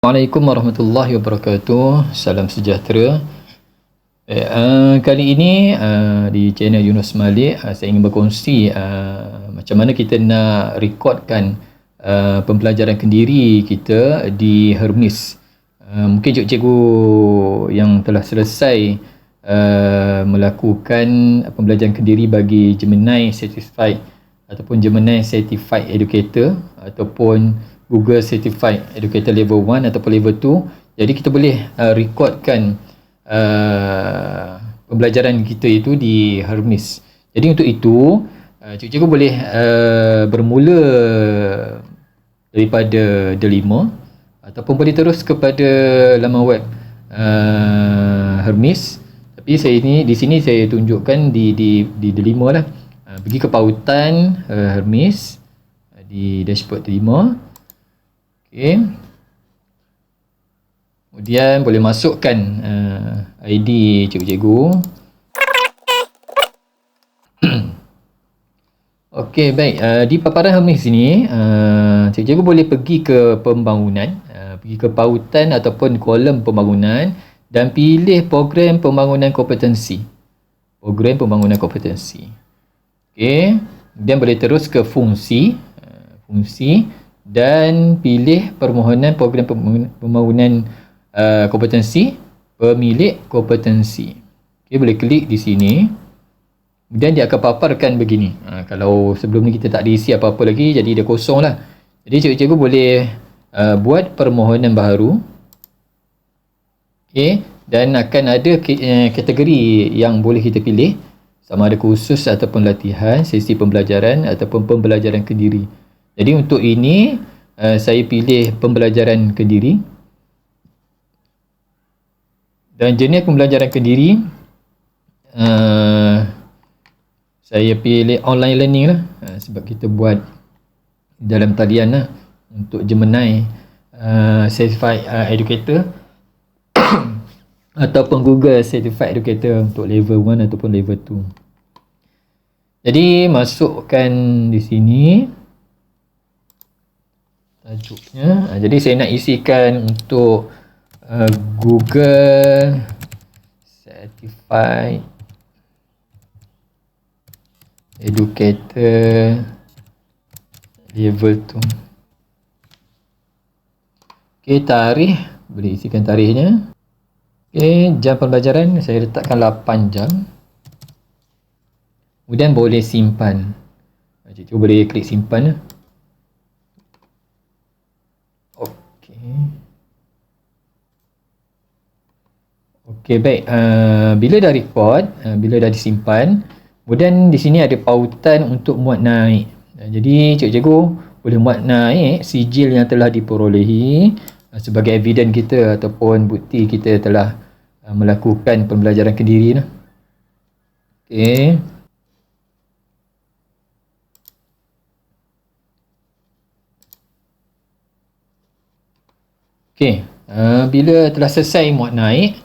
Assalamualaikum warahmatullahi wabarakatuh. Salam sejahtera. Kali ini di channel Yunus Malik, saya ingin berkongsi macam mana kita nak rekodkan pembelajaran kendiri kita di Hermes. Mungkin cikgu-cikgu yang telah selesai melakukan pembelajaran kendiri bagi Gemini Certified ataupun Gemini Certified Educator ataupun Google Certified Educator Level 1 ataupun Level 2. Jadi kita boleh rekodkan pembelajaran kita itu di Hermes. Jadi untuk itu cikgu boleh bermula daripada Delima ataupun boleh terus kepada laman web Hermes. Tapi di sini saya tunjukkan di Delima lah. Pergi ke pautan Hermes di dashboard Delima. Okey. Kemudian boleh masukkan ID cikgu-cikgu. Okey, baik. Di paparan Hermes ini, cikgu-cikgu boleh pergi ke pembangunan, pergi ke pautan ataupun kolom pembangunan dan pilih program pembangunan kompetensi. Program pembangunan kompetensi. Okey. Kemudian boleh terus ke fungsi. Fungsi. Dan pilih permohonan program pembangunan kompetensi, pemilik kompetensi. Okay, boleh klik di sini. Kemudian dia akan paparkan begini. Kalau sebelum ni kita tak diisi apa-apa lagi, jadi dia kosong lah. Jadi cikgu-cikgu boleh buat permohonan baru. Okay, dan akan ada kategori yang boleh kita pilih, sama ada kursus ataupun latihan, sesi pembelajaran ataupun pembelajaran kendiri. Jadi untuk ini saya pilih pembelajaran kendiri. Dan jenis pembelajaran kendiri saya pilih online learning lah, sebab kita buat dalam talian lah untuk Gemini Certified Educator ataupun Google Certified Educator untuk level 1 ataupun level 2. Jadi masukkan di sini tajuknya. Jadi saya nak isikan untuk Google Certified Educator Level 2. Okey, tarikh boleh isikan tarikhnya. Okey, jam pembelajaran saya letakkan 8 jam. Kemudian boleh simpan. Cikgu boleh klik simpan. Okey, baik. Bila dah record, bila dah disimpan, kemudian di sini ada pautan untuk muat naik. Jadi cikgu-cikgu boleh muat naik sijil yang telah diperolehi sebagai evidence kita ataupun bukti kita telah melakukan pembelajaran kendiri. Okey. Okey, bila telah selesai muat naik,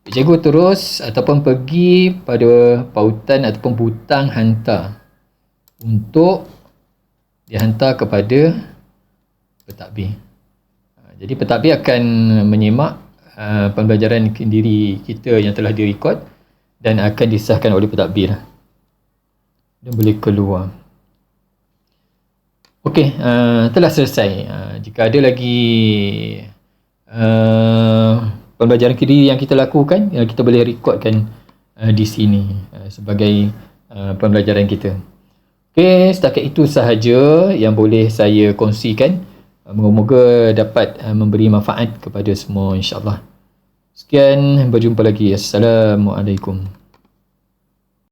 cikgu terus ataupun pergi pada pautan ataupun butang hantar untuk dihantar kepada pentadbir. Jadi pentadbir akan menyimak pembelajaran kendiri kita yang telah direkod dan akan disahkan oleh pentadbir. Dan boleh keluar. Okey, telah selesai. Jika ada lagi pembelajaran kendiri yang kita lakukan, kita boleh rekodkan di sini sebagai pembelajaran kita. Okey, setakat itu sahaja yang boleh saya kongsikan. Moga-moga dapat memberi manfaat kepada semua, insya-Allah. Sekian, berjumpa lagi. Assalamualaikum.